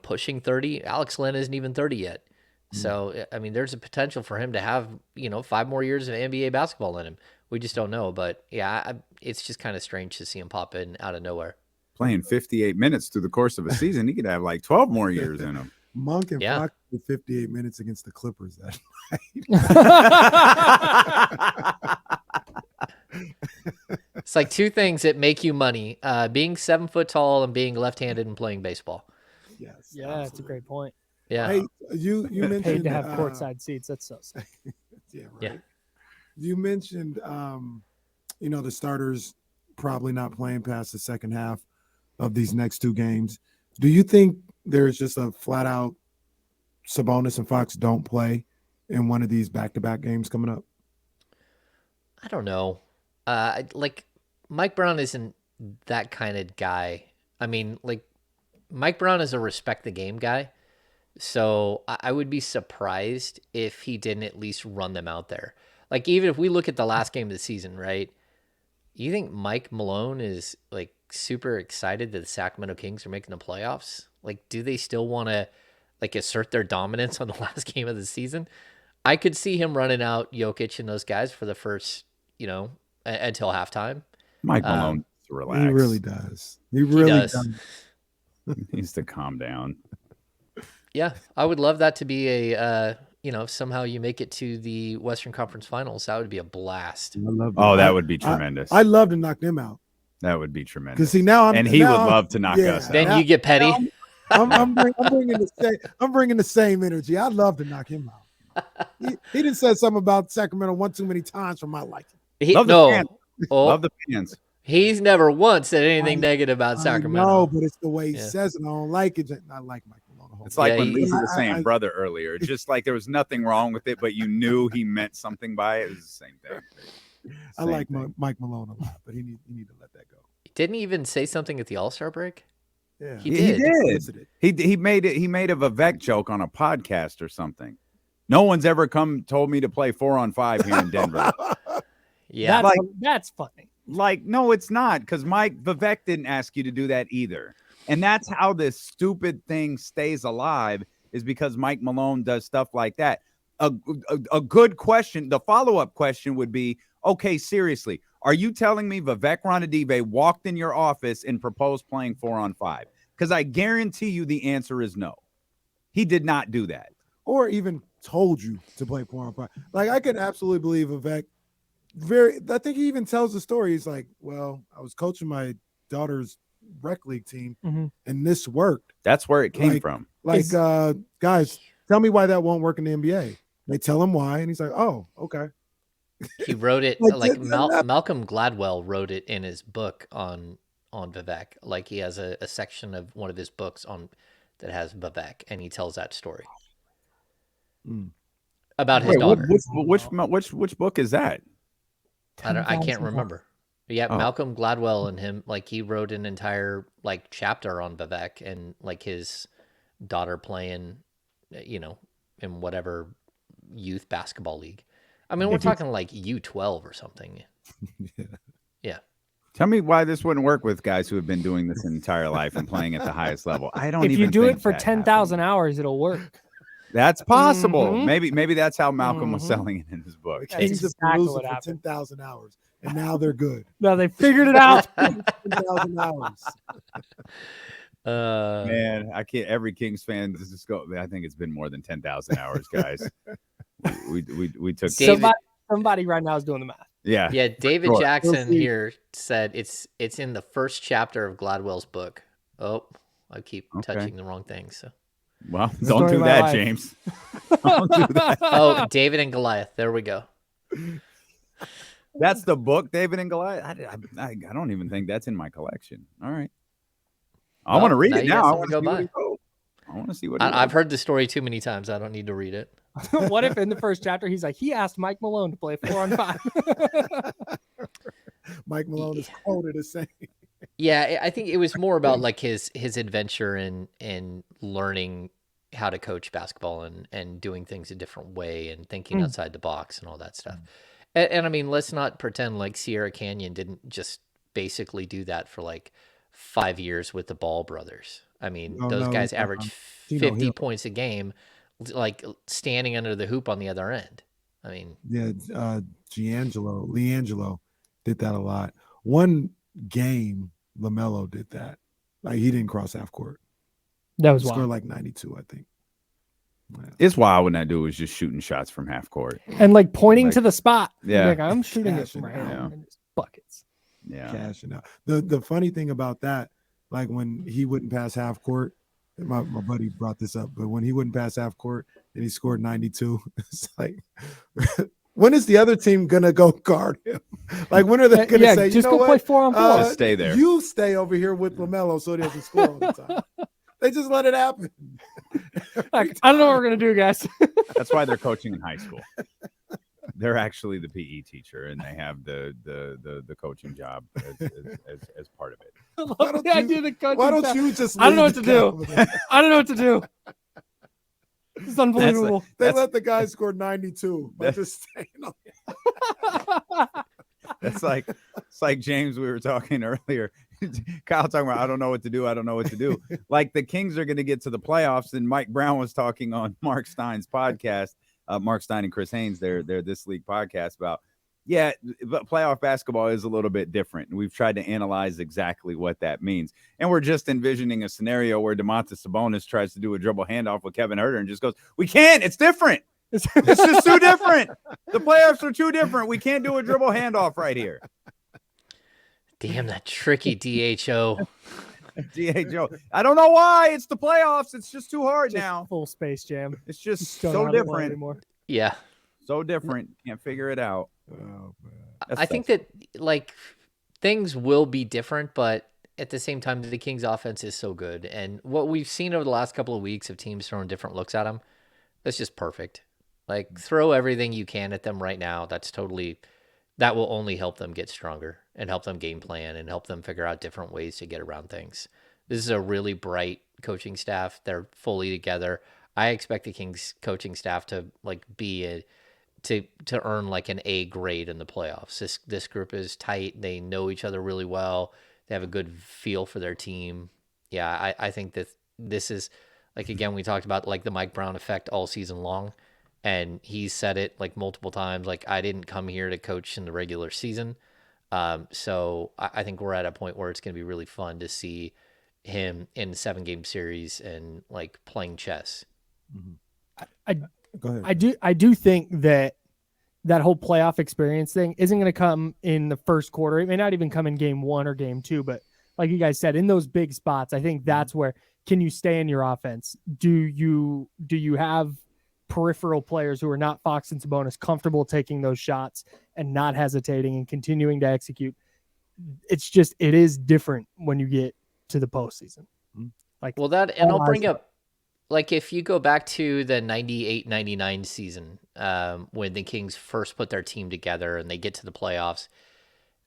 pushing 30. Alex Len isn't even 30 yet. So, I mean, there's a potential for him to have, 5 more years of NBA basketball in him. We just don't know. But yeah, it's just kind of strange to see him pop in out of nowhere. Playing 58 minutes through the course of a season, he could have like 12 more years in him. Monk and Fox did 58 minutes against the Clippers that night. It's like two things that make you money: being 7 foot tall and being left-handed and playing baseball. Yes, yeah, absolutely. that's a great point. Yeah, hey, you mentioned paid to have courtside seats. That's so sad. Yeah, right. Yeah. You mentioned the starters probably not playing past the second half of these next 2 games. Do you think there's just a flat out Sabonis and Fox don't play in one of these back-to-back games coming up? I don't know. Like Mike Brown isn't that kind of guy. I mean, like Mike Brown is a respect the game guy. So I would be surprised if he didn't at least run them out there. Like, even if we look at the last game of the season, right? You think Mike Malone is like super excited that the Sacramento Kings are making the playoffs? Like, do they still want to like assert their dominance on the last game of the season? I could see him running out Jokic and those guys for the first, until halftime. Mike Malone needs to relax. He really does. He really does. He needs to calm down. Yeah, I would love that to be a, if somehow you make it to the Western Conference Finals, that would be a blast. I love that. Oh, that would be tremendous. I'd love to knock them out. That would be tremendous. Because see, now he would love to knock us out. Then you get petty. I'm bringing the same energy. I'd love to knock him out. He didn't say something about Sacramento one too many times for my liking. Love the fans. He's never once said anything negative about Sacramento. No, but it's the way he says it. I don't like it. I like Mike Malone. It's like when Lisa was saying brother earlier. Just like there was nothing wrong with it, but you knew he meant something by it. It was the same thing. I like Mike Malone a lot, but he need to let that go. Didn't he even say something at the All-Star break? Yeah, he did. He made a Vivek joke on a podcast or something. No one's ever told me to play 4-on-5 here in Denver. Yeah, that's funny. Like, no, it's not, because Vivek didn't ask you to do that either. And that's how this stupid thing stays alive, is because Mike Malone does stuff like that. A good question, the follow-up question would be, okay, seriously, are you telling me Vivek Ranadive walked in your office and proposed playing 4-on-5? Because I guarantee you the answer is no. He did not do that. Or even told you to play 4-on-5. Like, I can absolutely believe Vivek. I think he even tells the story. He's like, well, I was coaching my daughter's rec league team, and this worked. That's where it came from. Like, guys, tell me why that won't work in the NBA. They tell him why, and he's like, oh, okay. He wrote it like Malcolm Gladwell wrote it in his book on Vivek. Like, he has a section of one of his books that has Vivek, and he tells that story about his daughter. Which book is that? I can't remember. But yeah, Malcolm Gladwell and him, like, he wrote an entire like chapter on Vivek and like his daughter playing, in whatever youth basketball league. I mean, we're talking like U12 or something. Yeah. Tell me why this wouldn't work with guys who have been doing this an entire life and playing at the highest level. I don't If even you do think it for that 10,000 happened. hours, it'll work. That's possible. Mhm. Maybe that's how Malcolm was selling it in his book. That's Kings have exactly been what losing for happened. 10,000 hours, and now they're good. No, they figured it out. 10,000 hours. Man, I can't. Every Kings fan just go. I think it's been more than 10,000 hours, guys. we took Somebody right now is doing the math. Yeah. Yeah, David Sure. Jackson We'll see. here said it's in the first chapter of Gladwell's book. Oh, I keep touching the wrong thing. So, Well, The don't story do of my that, life. James. Don't do that. oh, David and Goliath. There we go. That's the book, David and Goliath. I don't even think that's in my collection. All right. I want to read now it you got now. I something want to to go see what by. he wrote. I want to see what I've heard the story too many times. I don't need to read it. What if in the first chapter he's like, he asked Mike Malone to play 4-on-5? Mike Malone is quoted as saying, Yeah, I think it was more about like his adventure in learning how to coach basketball and doing things a different way and thinking outside the box and all that stuff. And I mean, let's not pretend like Sierra Canyon didn't just basically do that for like 5 years with the Ball brothers. I mean, those guys average 50 points a game, like standing under the hoop on the other end. I mean, yeah, LiAngelo did that a lot. One game, LaMelo did that. Like he didn't cross half court. That was Scored wild. like 92, I think. Yeah. It's wild when that dude was just shooting shots from half court. And like pointing Like, to the spot. yeah. Like, I'm shooting it from Cashing right here. out. And just buckets. Yeah. Cashing out. The funny thing about that, like when he wouldn't pass half court, my buddy brought this up, but when he wouldn't pass half court and he scored 92, it's like, when is the other team gonna go guard him? Like, when are they gonna say, just you know go what? play 4-on-4. Just stay there. You stay over here with LaMelo so he doesn't score all the time. They just let it happen. Like, I don't know what we're gonna do, guys. That's why they're coaching in high school. They're actually the PE teacher, and they have the coaching job as part of it. I love Why don't the you- idea that coaching Why don't staff- you just? I don't know leave what to the do. guy over there? I don't know what to do. It's unbelievable. They let the guy score 92 by just staying on. That's like it's like James, we were talking earlier. Kyle talking about I don't know what to do. I don't know what to do. Like the Kings are going to get to the playoffs, and Mike Brown was talking on Mark Stein's podcast. Mark Stein and Chris Haynes, they're This League podcast about. Yeah, but playoff basketball is a little bit different. We've tried to analyze exactly what that means. And we're just envisioning a scenario where DeMontis Sabonis tries to do a dribble handoff with Kevin Huerter and just goes, we can't. It's different. It's just too different. The playoffs are too different. We can't do a dribble handoff right here. damn that tricky DHO. DHO. I don't know why. It's the playoffs. It's just too hard Just now. full Space Jam. It's just Don't know so how to play different. anymore. Yeah. So different. Can't figure it out. Oh, man. I think that like things will be different, but at the same time, the Kings offense is so good. And what we've seen over the last couple of weeks of teams throwing different looks at them, that's just perfect. Like throw everything you can at them right now. That will only help them get stronger and help them game plan and help them figure out different ways to get around things. This is a really bright coaching staff. They're fully together. I expect the Kings coaching staff to like be to earn like an A grade in the playoffs. This group is tight. They know each other really well. They have a good feel for their team. Yeah, I think that this is like, again, we talked about like the Mike Brown effect all season long. And he said it like multiple times, like I didn't come here to coach in the regular season. So I think we're at a point where it's going to be really fun to see him in a 7-game series and like playing chess. Go ahead. I do think that whole playoff experience thing isn't going to come in the first quarter. It may not even come in game 1 or game 2, but like you guys said, in those big spots, I think that's where can you stay in your offense? Do you have peripheral players who are not Fox and Sabonis comfortable taking those shots and not hesitating and continuing to execute? It is different when you get to the postseason. Like, well, that, and I'll bring up, like, if you go back to the 98-99 season, when the Kings first put their team together and they get to the playoffs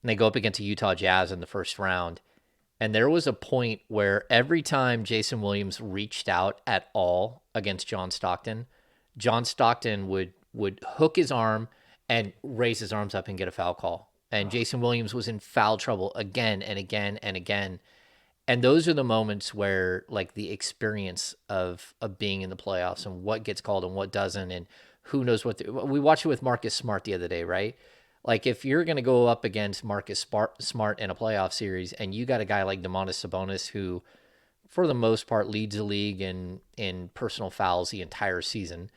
and they go up against the Utah Jazz in the first round. And there was a point where every time Jason Williams reached out at all against John Stockton would hook his arm and raise his arms up and get a foul call. And Jason Williams was in foul trouble again and again and again. And those are the moments where, like, the experience of being in the playoffs and what gets called and what doesn't, and who knows what. We watched it with Marcus Smart the other day, right? Like, if you're going to go up against Marcus Smart in a playoff series, and you got a guy like Domantas Sabonis who, for the most part, leads the league in personal fouls the entire season,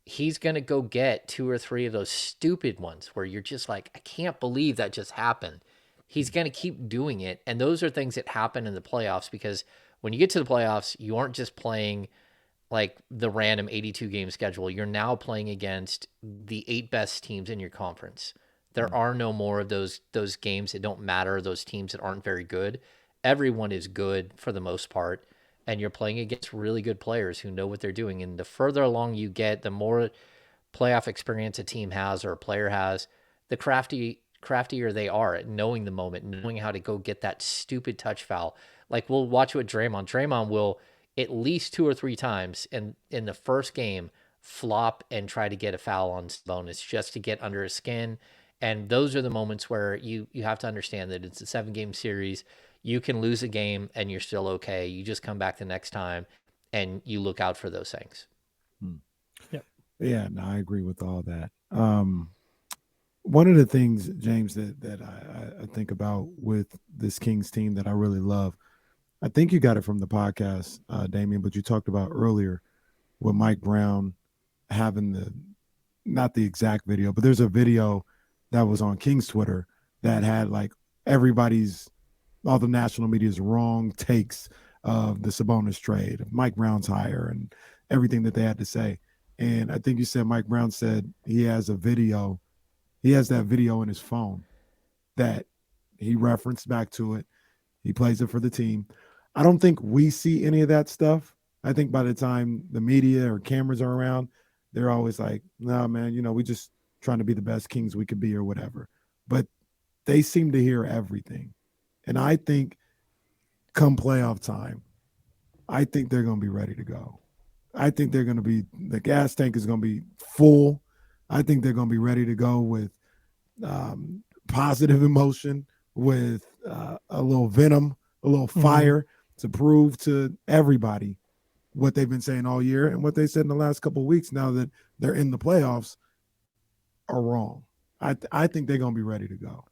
he's going to go get 2 or 3 of those stupid ones where you're just like, I can't believe that just happened. He's going to keep doing it. And those are things that happen in the playoffs, because when you get to the playoffs, you aren't just playing like the random 82 game schedule. You're now playing against the 8 best teams in your conference. There are no more of those games that don't matter, those teams that aren't very good. Everyone is good for the most part, and you're playing against really good players who know what they're doing. And the further along you get, the more playoff experience a team has or a player has, the craftier they are at knowing the moment, knowing how to go get that stupid touch foul. Like, we'll watch it with Draymond. Draymond will at least 2 or 3 times in the first game flop and try to get a foul on Sabonis just to get under his skin. And those are the moments where you have to understand that it's a 7-game series. You can lose a game and you're still okay. You just come back the next time and you look out for those things. Yep. Yeah, no, I agree with all that. One of the things, James, that I think about with this Kings team that I really love, I think you got it from the podcast, Damian, but you talked about earlier with Mike Brown having not the exact video, but there's a video that was on King's Twitter that had like all the national media's wrong takes of the Sabonis trade, of Mike Brown's hire, and everything that they had to say. And I think you said Mike Brown said he has that video in his phone that he referenced back to it. He plays it for the team. I don't think we see any of that stuff. I think by the time the media or cameras are around, they're always like, no, man, we just trying to be the best Kings we could be or whatever. But they seem to hear everything. And I think come playoff time, I think they're going to be ready to go. I think the gas tank is going to be full. I think they're going to be ready to go with positive emotion, with a little venom, a little fire to prove to everybody what they've been saying all year and what they said in the last couple of weeks now that they're in the playoffs are wrong. I think they're going to be ready to go.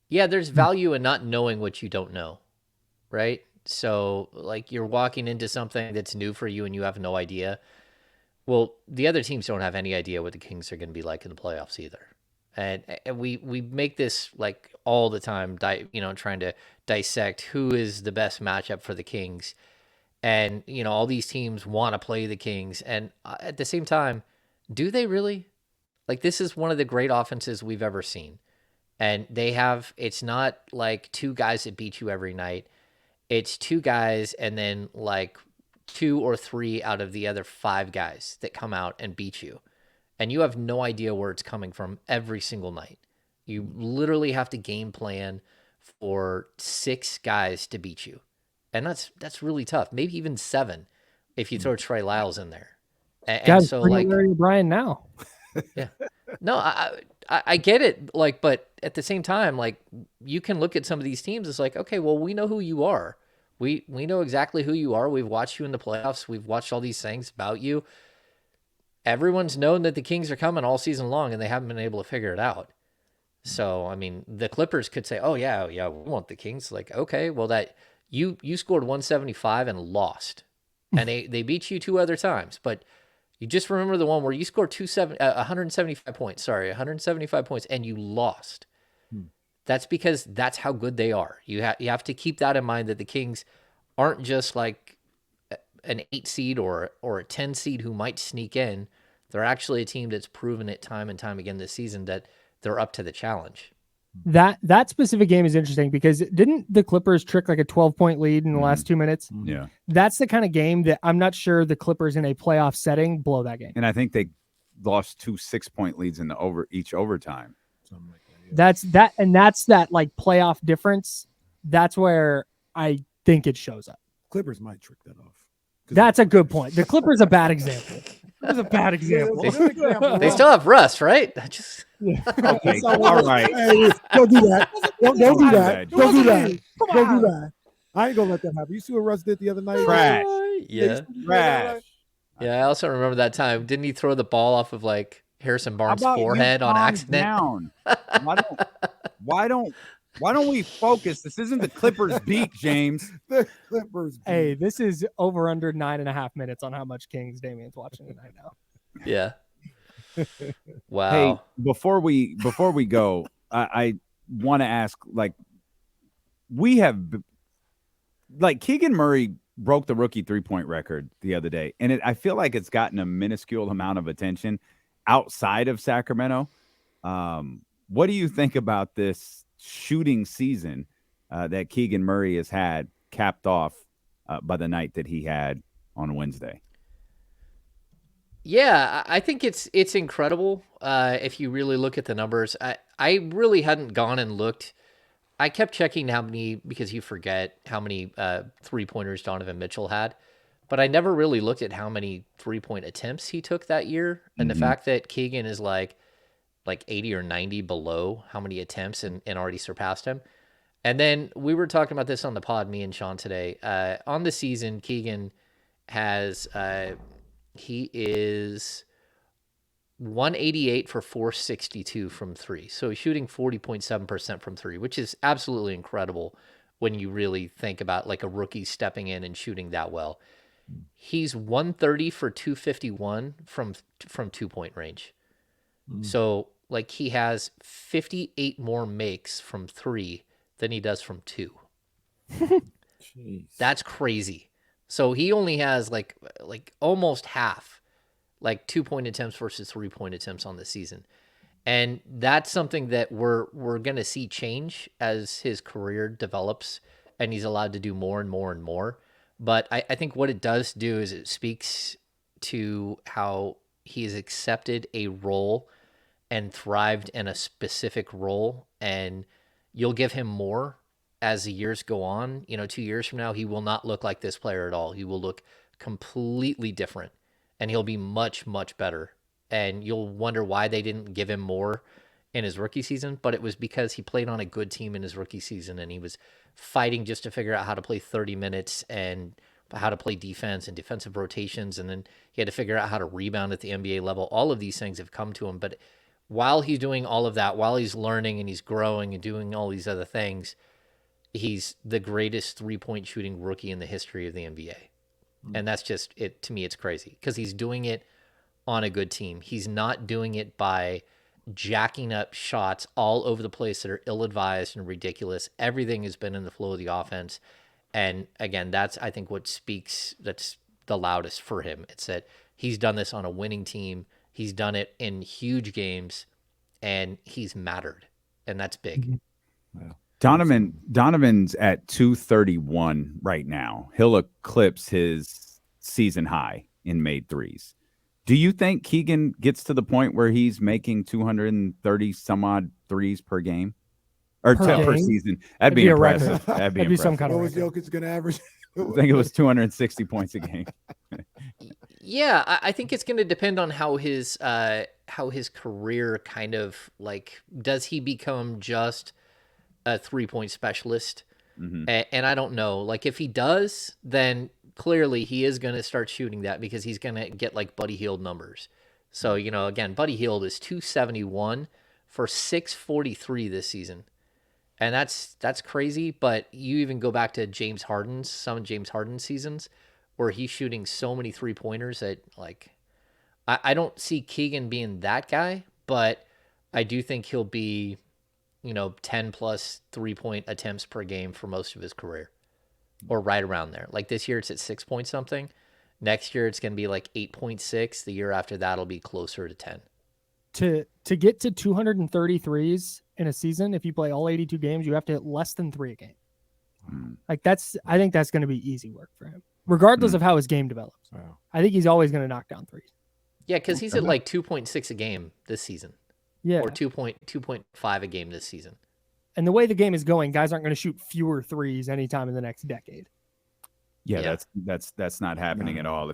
Yeah, there's value in not knowing what you don't know, right? So, like, you're walking into something that's new for you and you have no idea. Well, the other teams don't have any idea what the Kings are going to be like in the playoffs either. And we make this like all the time, trying to dissect who is the best matchup for the Kings. And, all these teams want to play the Kings. And at the same time, do they really? Like, this is one of the great offenses we've ever seen. And it's not like 2 guys that beat you every night. It's 2 guys and then like 2 or 3 out of the other 5 guys that come out and beat you. And you have no idea where it's coming from every single night. You literally have to game plan for 6 guys to beat you. And that's really tough. Maybe even 7 if you throw Trey Lyles in there. And so, like, Larry O'Brien now. Yeah. No, I get it. Like, but at the same time, like, you can look at some of these teams. It's like, okay, well, we know who you are. We know exactly who you are. We've watched you in the playoffs. We've watched all these things about you. Everyone's known that the Kings are coming all season long, and they haven't been able to figure it out. So, I mean, the Clippers could say, oh, yeah, we want the Kings. Like, okay, well, that you scored 175 and lost. And they beat you 2 other times. But you just remember the one where you scored 175 points. Sorry, 175 points, and you lost. That's because that's how good they are. You have to keep that in mind, that the Kings aren't just like an 8 seed or a 10 seed who might sneak in. They're actually a team that's proven it time and time again this season that they're up to the challenge. That specific game is interesting because didn't the Clippers trick like a 12-point lead in the last 2 minutes? Yeah. That's the kind of game that I'm not sure the Clippers in a playoff setting blow that game. And I think they lost 2 6-point leads in each overtime. Something like that, yeah. That's that like playoff difference. That's where I think it shows up. Clippers might trick that off. That's a good point. The Clippers a bad example. was a bad example. They still have Russ, right? Just Okay, all right. Hey, don't do that. Don't do that. Don't do that. Come Don't on. do that. I ain't gonna let that happen. You see what Russ did the other night? Trash. Yeah. Trash. Yeah, I also remember that time. Didn't he throw the ball off of like Harrison How Barnes' about you forehead on calm accident? down? Why don't we focus? This isn't the Clippers beat, James. The Clippers. Hey, this is over under 9.5 minutes on how much Kings Damian's watching tonight now. Yeah. Wow. Hey, before we go, I want to ask, like, Keegan Murray broke the rookie 3-point record the other day, and I feel like it's gotten a minuscule amount of attention outside of Sacramento. What do you think about this shooting season that Keegan Murray has had, capped off by the night that he had on Wednesday? Yeah, I think it's incredible if you really look at the numbers. I really hadn't gone and looked. I kept checking how many, because you forget how many 3-pointers Donovan Mitchell had, but I never really looked at how many 3-point attempts he took that year. And the fact that Keegan is like 80 or 90 below how many attempts and already surpassed him. And then we were talking about this on the pod, me and Sean today. On the season, Keegan has he is 188 for 462 from three. So he's shooting 40.7% from three, which is absolutely incredible when you really think about like a rookie stepping in and shooting that well. He's 130 for 251 from 2-point range. So like he has 58 more makes from three than he does from two. That's crazy. So he only has like almost half, like 2-point attempts versus 3-point attempts on the season. And that's something that we're going to see change as his career develops and he's allowed to do more and more and more. But I think what it does do is it speaks to how he has accepted a role and thrived in a specific role, and you'll give him more as the years go on. 2 years from now, he will not look like this player at all. He will look completely different, and he'll be much, much better. And you'll wonder why they didn't give him more in his rookie season, but it was because he played on a good team in his rookie season, and he was fighting just to figure out how to play 30 minutes and how to play defense and defensive rotations, and then he had to figure out how to rebound at the NBA level. All of these things have come to him, but while he's doing all of that, while he's learning and he's growing and doing all these other things, he's the greatest 3-point shooting rookie in the history of the NBA. And that's just it. To me, it's crazy because he's doing it on a good team. He's not doing it by jacking up shots all over the place that are ill-advised and ridiculous. Everything has been in the flow of the offense. And again, that's, I think, that's the loudest for him. It's that he's done this on a winning team. He's done it in huge games, and he's mattered, and that's big. Wow. Donovan's at 231 right now. He'll eclipse his season high in made threes. Do you think Keegan gets to the point where he's making 230 some odd threes per game or per season? That'd be impressive. That'd be some kind of. What was Jokic going to average? I think it was 260 points a game. Yeah, I think it's going to depend on how his career kind of like, does he become just a 3-point specialist? And I don't know. Like if he does, then clearly he is going to start shooting that because he's going to get like Buddy Hield numbers. So, again, Buddy Hield is 271 for 643 this season. And that's crazy. But you even go back to some of James Harden's seasons where he's shooting so many 3-pointers that like, I don't see Keegan being that guy, but I do think he'll be, 10 plus 3-point attempts per game for most of his career or right around there. Like this year it's at 6 point something. Next year it's going to be like 8.6. The year after that, it'll be closer to 10. To get to 233s in a season, if you play all 82 games, you have to hit less than 3 a game. Like I think that's going to be easy work for him, regardless of how his game develops. Wow. I think he's always going to knock down threes. Yeah, because he's at like 2.6 a game this season. Yeah. Or 2.5 a game this season. And the way the game is going, guys aren't going to shoot fewer threes anytime in the next decade. Yeah, that's not happening at all.